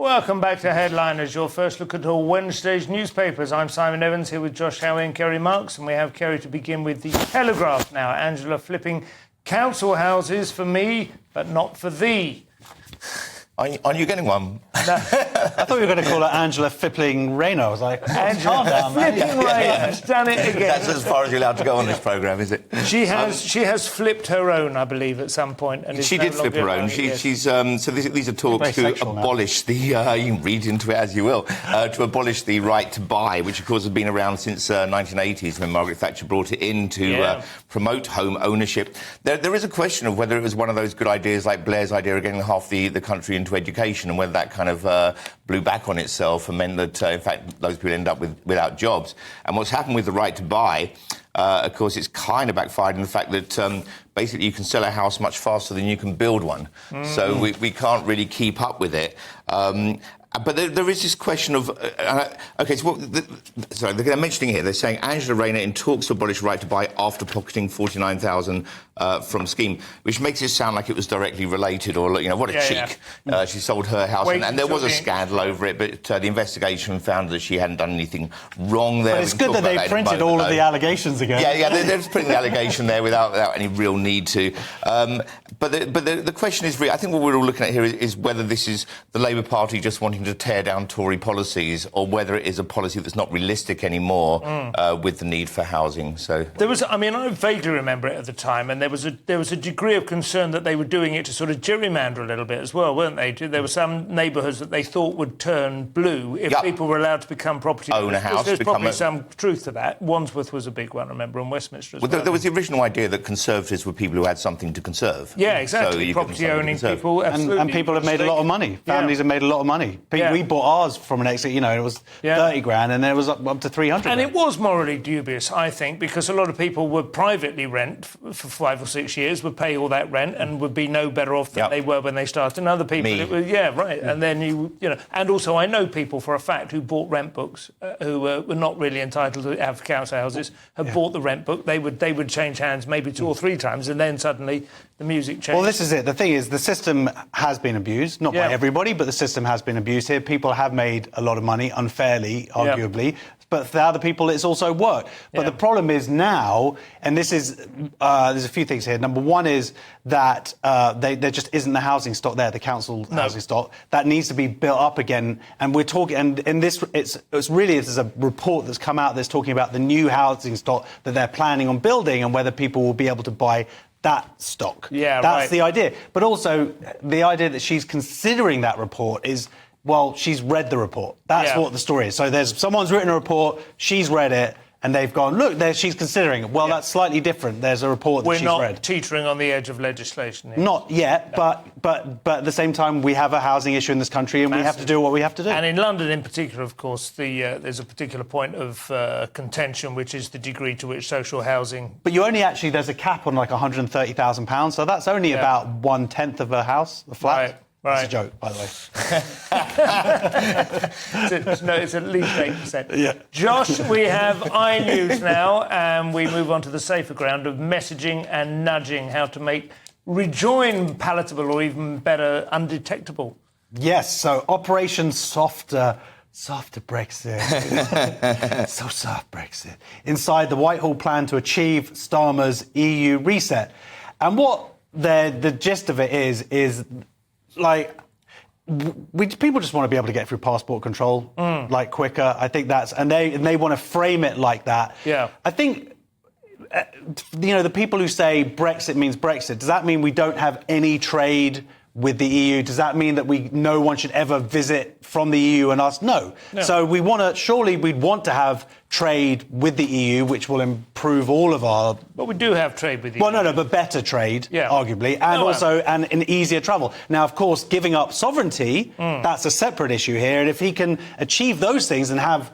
Welcome back to Headliners, your first look at all Wednesday's newspapers. I'm Simon Evans here with Josh Howie and Kerry Marx, and we have Kerry to begin with the Telegraph now. Angela flipping council houses for me, but not for thee. Are you getting one? No. I thought you were going to call it Angela flipping Rayner. I was like, Angela flipping Rayner has done it again. That's as far as you're allowed to go on this programme, is it? She has flipped her own, I believe, at some point. And she did flip her own. She's so these are talks to abolish the. You can read into it as you will. To abolish the right to buy, which of course has been around since 1980s when Margaret Thatcher brought it in to promote home ownership. There is a question of whether it was one of those good ideas like Blair's idea of getting half the country into education, and whether that kind of blew back on itself and meant that, in fact, those people end up without jobs. And what's happened with the right to buy, of course, it's kind of backfired in the fact that basically you can sell a house much faster than you can build one. So we can't really keep up with it. But there is this question of... OK, so they're mentioning here, they're saying Angela Rayner in talks to abolish right to buy after pocketing $49,000 from scheme, which makes it sound like it was directly related, or, what a cheek. Yeah. She sold her house, and there was a scandal over it, but the investigation found that she hadn't done anything wrong there. But it's good that they printed all of the allegations again. Yeah, they're just putting the allegation there without any real need to. But the question is, really, I think what we're all looking at here is whether this is the Labour Party just wanting to tear down Tory policies, or whether it is a policy that's not realistic anymore with the need for housing. So there was, I vaguely remember it at the time, and there was a degree of concern that they were doing it to sort of gerrymander a little bit as well, weren't they? There were some neighbourhoods that they thought would turn blue if people were allowed to become property own a house. There's probably some truth to that. Wandsworth was a big one, I remember, and Westminster as well. There was the original idea that Conservatives were people who had something to conserve. Yeah, exactly. So property-owning people, absolutely. And people have made a lot of money. Families have made a lot of money. We bought ours from an exit, it was 30 grand, and there was up to 300 And grand. it was morally dubious, I think, because a lot of people would privately rent for 5 or 6 years, would pay all that rent, and would be no better off than they were when they started. And other people, and then and also I know people for a fact who bought rent books who were not really entitled to have council houses, have bought the rent book. They would change hands maybe 2 or 3 times, and then suddenly the music changed. Well, this is it. The thing is, the system has been abused, not by everybody, but the system has been abused here. People have made a lot of money, unfairly, arguably. But for other people, it's also worked. But the problem is now, and this is, there's a few things here. Number one is that there just isn't the housing stock there, the council housing stock. That needs to be built up again. And we're talking, and in this, it's there's a report that's come out that's talking about the new housing stock that they're planning on building and whether people will be able to buy that stock. That's the idea. But also, the idea that she's considering that report is... Well, she's read the report. That's what the story is. So someone's written a report, she's read it, and they've gone, look, she's considering it. Well, that's slightly different. There's a report that she's read. We're not teetering on the edge of legislation here. Not yet, but at the same time, we have a housing issue in this country, and we have to do what we have to do. And in London in particular, of course, there's a particular point of contention, which is the degree to which social housing... But there's a cap on like £130,000, so that's only about 1/10 of a house, a flat. Right. It's a joke, by the way. It's at least 8%. Yeah. Josh, we have iNews now, and we move on to the safer ground of messaging and nudging, how to make rejoin palatable or even better, undetectable. Yes, so Operation Softer Brexit. So soft Brexit. Inside the Whitehall plan to achieve Starmer's EU reset. And what the gist of it is people just want to be able to get through passport control quicker. I think and they want to frame it like that. Yeah. I think the people who say Brexit means Brexit, does that mean we don't have any trade with the EU? Does that mean that no one should ever visit from the EU and us? No. So we'd want to have trade with the EU, which will improve all of our... But we do have trade with the EU. Well, no, but better trade, arguably, and and easier travel. Now, of course, giving up sovereignty, that's a separate issue here. And if he can achieve those things and have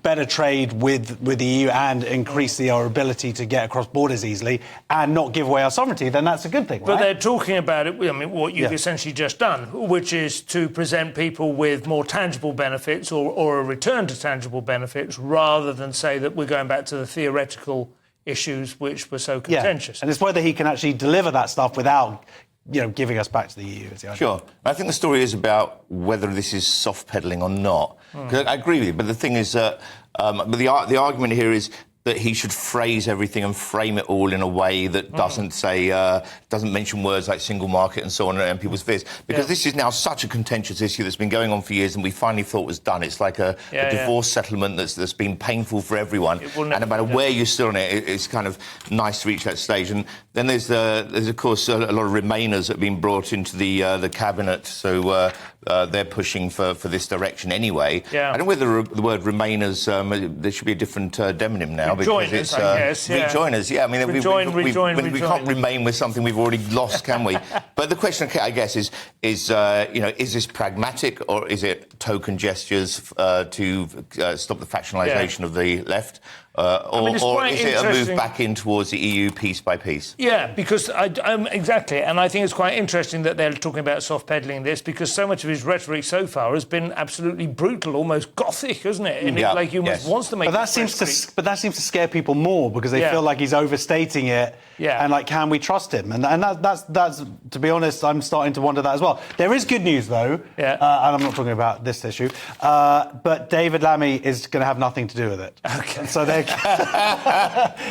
better trade with the EU and increase our ability to get across borders easily and not give away our sovereignty, then that's a good thing, right? But they're talking about it, what you've essentially just done, which is to present people with more tangible benefits or a return to tangible benefits rather than say that we're going back to the theoretical issues which were so contentious. And it's whether he can actually deliver that stuff without giving us back to the EU. Is the idea. Sure. I think the story is about whether this is soft pedalling or not. I agree with you, but the thing is that but the argument here is that he should phrase everything and frame it all in a way that doesn't mention words like single market and so on and people's fears. Because this is now such a contentious issue that's been going on for years and we finally thought was done. It's like a divorce settlement that's been painful for everyone. And no matter where you stood on it, it's kind of nice to reach that stage. And then there's of course, a lot of Remainers that have been brought into the cabinet. So they're pushing for this direction anyway. I don't know whether the word Remainers, there should be a different demonym now. Because it's rejoiners. I mean, we can't remain with something we've already lost, can we? But the question, I guess, is this pragmatic or is it token gestures to stop the factionalisation of the left? Or is it a move back in towards the EU piece by piece? Yeah, because exactly, and I think it's quite interesting that they're talking about soft pedalling this because so much of his rhetoric so far has been absolutely brutal, almost gothic, isn't it? And like he wants to make. But that seems to scare people more because they feel like he's overstating it. And like, can we trust him? And that's to be honest, I'm starting to wonder that as well. There is good news though, and I'm not talking about this issue, but David Lammy is going to have nothing to do with it. Okay. So they're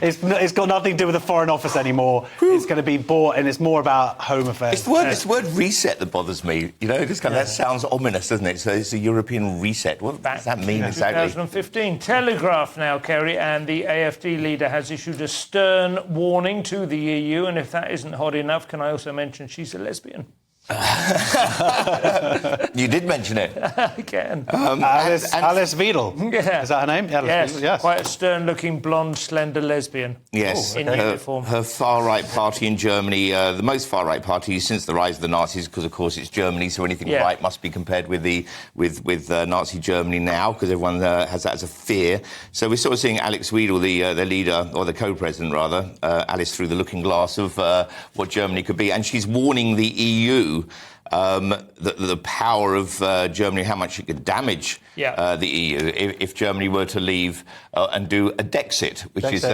it's got nothing to do with the Foreign Office anymore. It's going to be bought, and it's more about home affairs. It's the word reset that bothers me. Just kind of that sounds ominous, doesn't it? So it's a European reset. What does that mean exactly? 2015. Telegraph now, Carey, and the AfD leader has issued a stern warning to the EU, and if that isn't hot enough, can I also mention she's a lesbian? You did mention it. I can. Alice Weidel. Yeah. Is that her name? Yes. Quite a stern-looking, blonde, slender lesbian. Yes. In uniform. Her far-right party in Germany, the most far-right party since the rise of the Nazis, because, of course, it's Germany, so anything right must be compared with Nazi Germany now, because everyone has that as a fear. So we're sort of seeing Alex Weidel, the leader, or the co-president, rather, Alice through the looking glass of what Germany could be. And she's warning the EU the power of Germany, how much it could damage the EU if Germany were to leave and do a Dexit, which is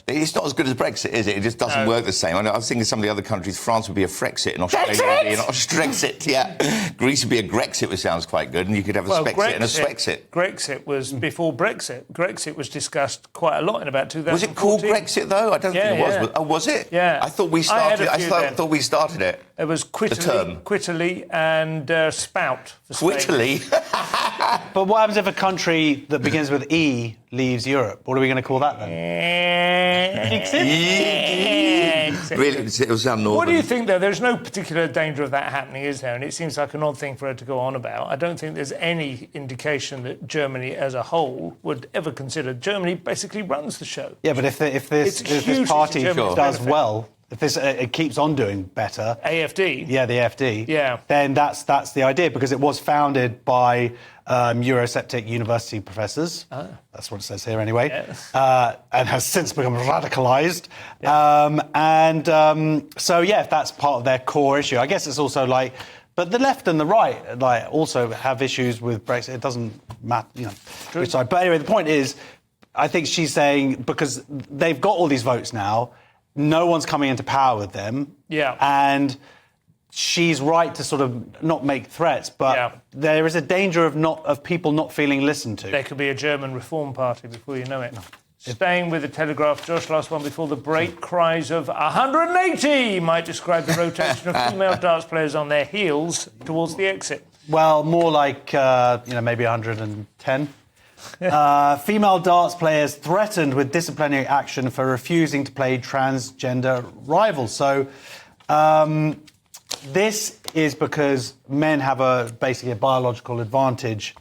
it's not as good as Brexit, is it? It just doesn't work the same. I was thinking some of the other countries, France would be a Frexit, and Australia would be an Austrexit. Greece would be a Grexit, which sounds quite good, and you could have a Spexit and a Swexit. Grexit was before Brexit. Grexit was discussed quite a lot in about 2014. Was it called Grexit though? I don't think it was. Oh, was it? Yeah. I thought we started. I thought we started it. It was Quitterly and Spout. Quitterly. But what happens if a country that begins with E leaves Europe? What are we going to call that then? Really, it was northern. What do you think, though? There's no particular danger of that happening, is there? And it seems like an odd thing for her to go on about. I don't think there's any indication that Germany as a whole would ever consider. Germany basically runs the show. Yeah, but if this party does well... If it keeps on doing better... AfD? Yeah, the AfD. Yeah. Then that's the idea, because it was founded by Eurosceptic university professors. Oh. That's what it says here, anyway. Yes. And has since become radicalised. Yeah. So, if that's part of their core issue. I guess it's also like... But the left and the right also have issues with Brexit. It doesn't matter, which side. But anyway, the point is, I think she's saying, because they've got all these votes now... No one's coming into power with them. Yeah. And she's right to sort of not make threats, but there is a danger of people not feeling listened to. There could be a German Reform Party before you know it. No. Staying with the Telegraph, Josh, last one before the break, cries of 180 might describe the rotation of female darts players on their heels towards the exit. Well, more like, maybe 110. Female darts players threatened with disciplinary action for refusing to play transgender rivals. So this is because men have basically a biological advantage.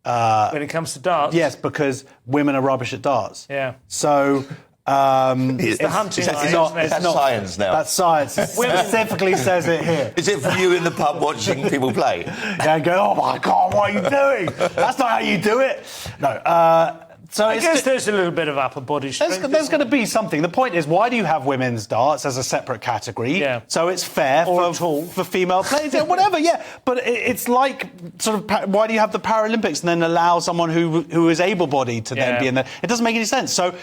When it comes to darts? Yes, because women are rubbish at darts. Yeah. So... it's the hunting line. That's science now. That's science. It specifically says it here. Is it for you in the pub watching people play? Yeah, and go, oh my God, what are you doing? That's not how you do it. No. So I guess there's a little bit of upper body strength. There's going to be something. The point is, why do you have women's darts as a separate category? Yeah. So it's fair for female players, whatever. Yeah, but it's like sort of why do you have the Paralympics and then allow someone who is able-bodied to then be in there? It doesn't make any sense. So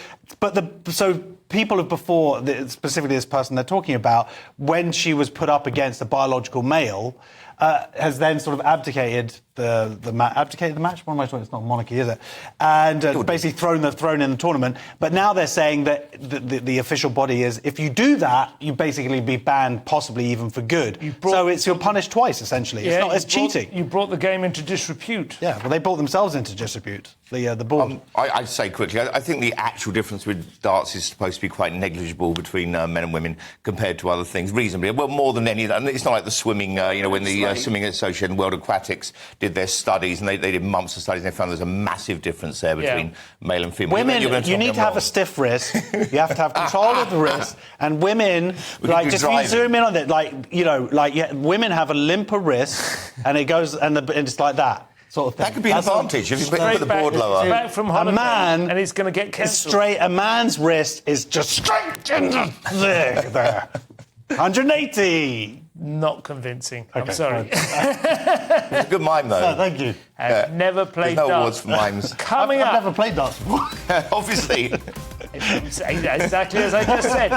people have before, specifically this person they're talking about, when she was put up against a biological male, has then sort of abdicated the match. What am I talking? It's not monarchy, is it? And basically thrown in the tournament. But now they're saying that the official body is, if you do that, you basically be banned, possibly even for good. So you're punished twice, essentially. Yeah, it's cheating. You brought the game into disrepute. Yeah, well, they brought themselves into disrepute. The board. I'd say quickly, I think the actual difference with darts is supposed to be quite negligible between men and women compared to other things, reasonably. Well, more than any. And it's not like the swimming. When the Swimming Association and World Aquatics did their studies, and they did months of studies, and they found there's a massive difference there between male and female. Women, you need to have a stiff wrist. You have to have control of the wrist. And women, just if you zoom in on it, women have a limper wrist, and it goes and it's like that. Sort of thing. That could be an advantage if you put the board lower. Back from holiday, and he's going to get cancelled. A man's wrist is just straight in there. 180. Not convincing. Okay. I'm sorry. It's a good mime, though. No, thank you. I've never played There's no darts. awards for mimes. Coming up. I've never played darts before. Obviously. Exactly as I just said.